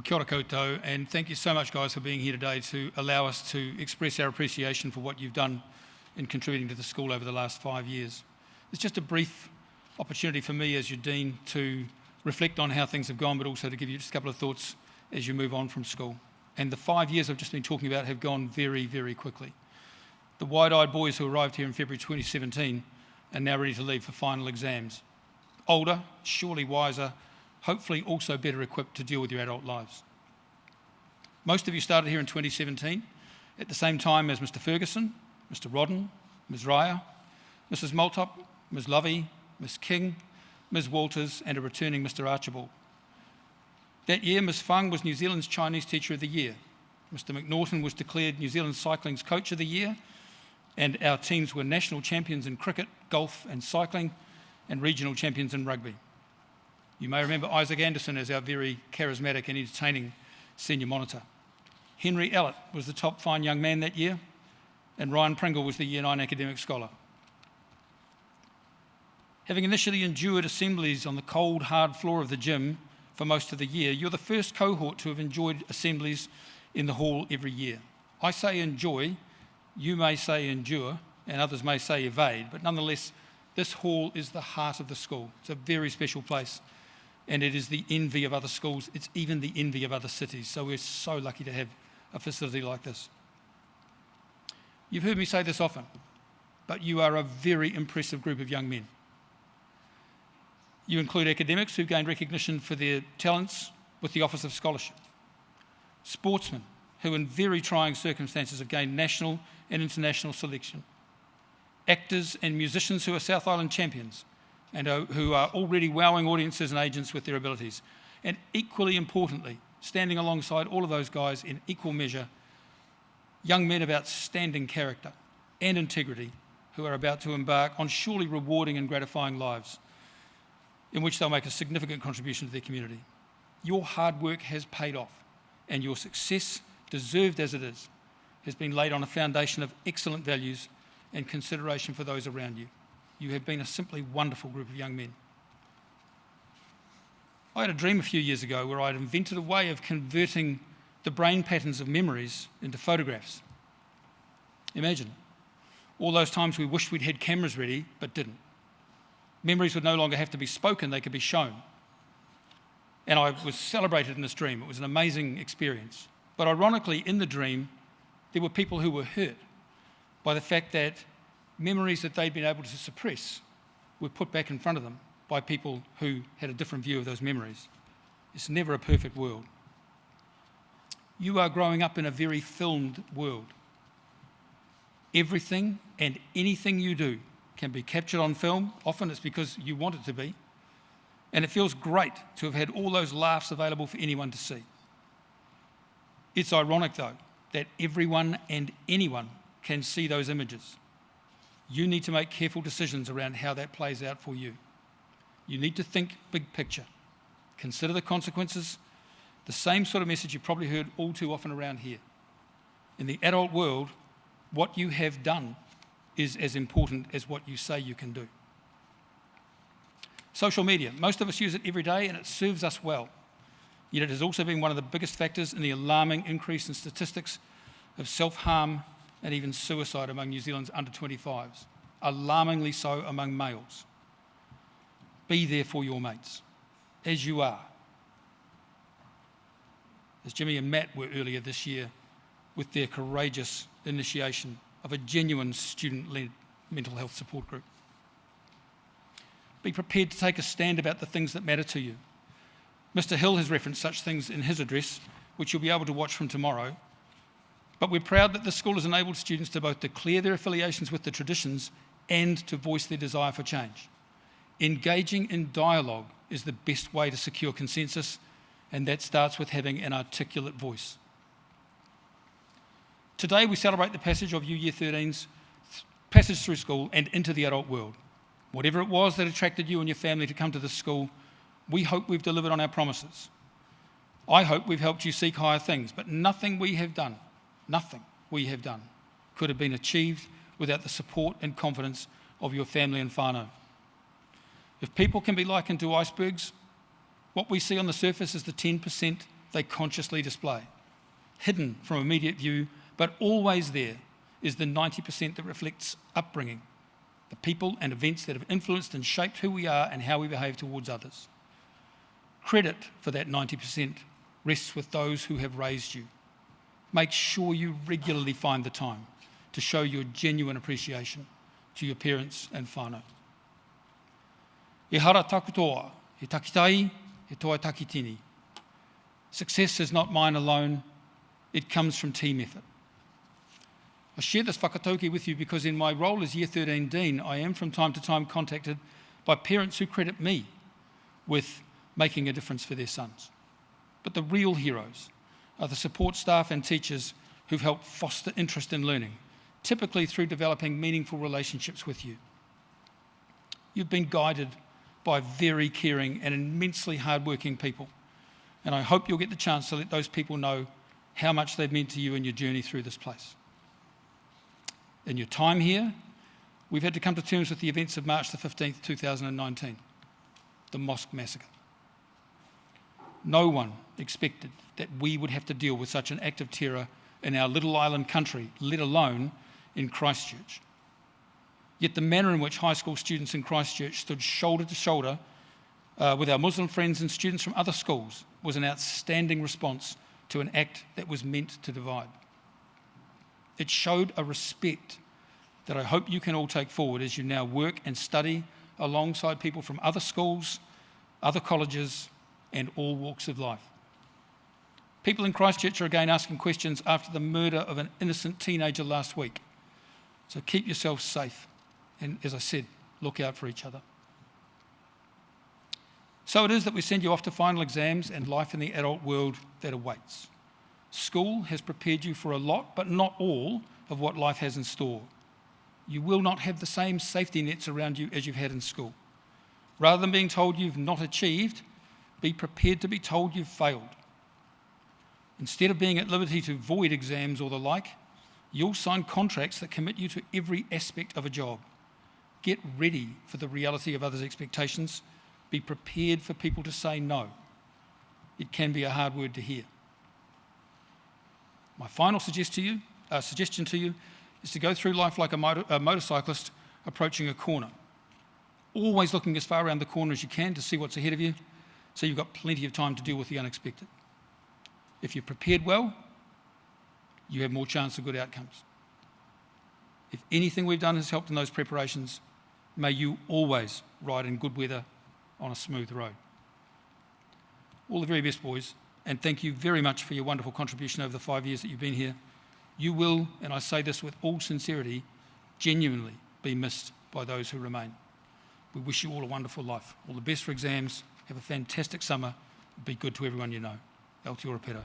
Well, kia ora koutou, and thank you so much, guys, for being here today to allow us to express our appreciation for what you've done in contributing to the school over the last 5 years. It's just a brief opportunity for me as your Dean to reflect on how things have gone, but also to give you just a couple of thoughts as you move on from school. And the 5 years I've just been talking about have gone very, very quickly. The wide-eyed boys who arrived here in February 2017 are now ready to leave for final exams. Older, surely wiser, hopefully also better equipped to deal with your adult lives. Most of you started here in 2017 at the same time as Mr. Ferguson, Mr. Rodden, Ms. Raya, Mrs. Maltop, Ms. Lovey, Ms. King, Ms. Walters, and a returning Mr. Archibald. That year, Ms. Fung was New Zealand's Chinese Teacher of the Year. Mr. McNaughton was declared New Zealand Cycling's Coach of the Year, and our teams were national champions in cricket, golf and cycling, and regional champions in rugby. You may remember Isaac Anderson as our very charismatic and entertaining senior monitor. Henry Ellett was the top fine young man that year, and Ryan Pringle was the Year 9 academic scholar. Having initially endured assemblies on the cold, hard floor of the gym for most of the year, you're the first cohort to have enjoyed assemblies in the hall every year. I say enjoy, you may say endure, and others may say evade, but nonetheless, this hall is the heart of the school. It's a very special place, and it is the envy of other schools. It's even the envy of other cities, so we're so lucky to have a facility like this. You've heard me say this often, but you are a very impressive group of young men. You include academics who've gained recognition for their talents with the Office of Scholarship, sportsmen who in very trying circumstances have gained national and international selection, actors and musicians who are South Island champions and who are already wowing audiences and agents with their abilities, and equally importantly, standing alongside all of those guys in equal measure, young men of outstanding character and integrity who are about to embark on surely rewarding and gratifying lives in which they'll make a significant contribution to their community. Your hard work has paid off, and your success, deserved as it is, has been laid on a foundation of excellent values and consideration for those around you. You have been a simply wonderful group of young men. I had a dream a few years ago where I'd invented a way of converting the brain patterns of memories into photographs. Imagine all those times we wished we'd had cameras ready but didn't. Memories would no longer have to be spoken, they could be shown. And I was celebrated in this dream. It was an amazing experience. But ironically, in the dream, there were people who were hurt by the fact that memories that they'd been able to suppress were put back in front of them by people who had a different view of those memories. It's never a perfect world. You are growing up in a very filmed world. Everything and anything you do can be captured on film. Often it's because you want it to be. And it feels great to have had all those laughs available for anyone to see. It's ironic, though, that everyone and anyone can see those images. You need to make careful decisions around how that plays out for you. You need to think big picture. Consider the consequences. The same sort of message you've probably heard all too often around here. In the adult world, what you have done is as important as what you say you can do. Social media. Most of us use it every day and it serves us well. Yet it has also been one of the biggest factors in the alarming increase in statistics of self-harm and even suicide among New Zealand's under 25s, alarmingly so among males. Be there for your mates, as you are. As Jimmy and Matt were earlier this year with their courageous initiation of a genuine student-led mental health support group. Be prepared to take a stand about the things that matter to you. Mr. Hill has referenced such things in his address, which you'll be able to watch from tomorrow. But we're proud that the school has enabled students to both declare their affiliations with the traditions and to voice their desire for change. Engaging in dialogue is the best way to secure consensus, and that starts with having an articulate voice. Today we celebrate the passage of you Year 13's passage through school and into the adult world. Whatever it was that attracted you and your family to come to this school, we hope we've delivered on our promises. I hope we've helped you seek higher things, but nothing we have done could have been achieved without the support and confidence of your family and whānau. If people can be likened to icebergs, what we see on the surface is the 10% they consciously display. Hidden from immediate view, but always there, is the 90% that reflects upbringing, the people and events that have influenced and shaped who we are and how we behave towards others. Credit for that 90% rests with those who have raised you. Make sure you regularly find the time to show your genuine appreciation to your parents and whānau. E hara takutoa, he takitai, he toa takitini. Success is not mine alone, it comes from team effort. I share this whakatauki with you because in my role as Year 13 Dean, I am from time to time contacted by parents who credit me with making a difference for their sons. But the real heroes are the support staff and teachers who've helped foster interest in learning, typically through developing meaningful relationships with you. You've been guided by very caring and immensely hardworking people, and I hope you'll get the chance to let those people know how much they've meant to you in your journey through this place. In your time here, we've had to come to terms with the events of March the 15th, 2019, the mosque massacre. No one expected that we would have to deal with such an act of terror in our little island country, let alone in Christchurch. Yet the manner in which high school students in Christchurch stood shoulder to shoulder with our Muslim friends and students from other schools was an outstanding response to an act that was meant to divide. It showed a respect that I hope you can all take forward as you now work and study alongside people from other schools, other colleges, and all walks of life. People in Christchurch are again asking questions after the murder of an innocent teenager last week. So keep yourself safe, and as I said, look out for each other. So it is that we send you off to final exams and life in the adult world that awaits. School has prepared you for a lot, but not all, of what life has in store. You will not have the same safety nets around you as you've had in school. Rather than being told you've not achieved, be prepared to be told you've failed. Instead of being at liberty to void exams or the like, you'll sign contracts that commit you to every aspect of a job. Get ready for the reality of others' expectations. Be prepared for people to say no. It can be a hard word to hear. My final suggestion to you is to go through life like a motorcyclist approaching a corner, always looking as far around the corner as you can to see what's ahead of you, so you've got plenty of time to deal with the unexpected. If you're prepared well, you have more chance of good outcomes. If anything we've done has helped in those preparations, may you always ride in good weather on a smooth road. All the very best, boys, and thank you very much for your wonderful contribution over the 5 years that you've been here. You will, and I say this with all sincerity, genuinely be missed by those who remain. We wish you all a wonderful life. All the best for exams. Have a fantastic summer. Be good to everyone you know. Aotearoa Pēro.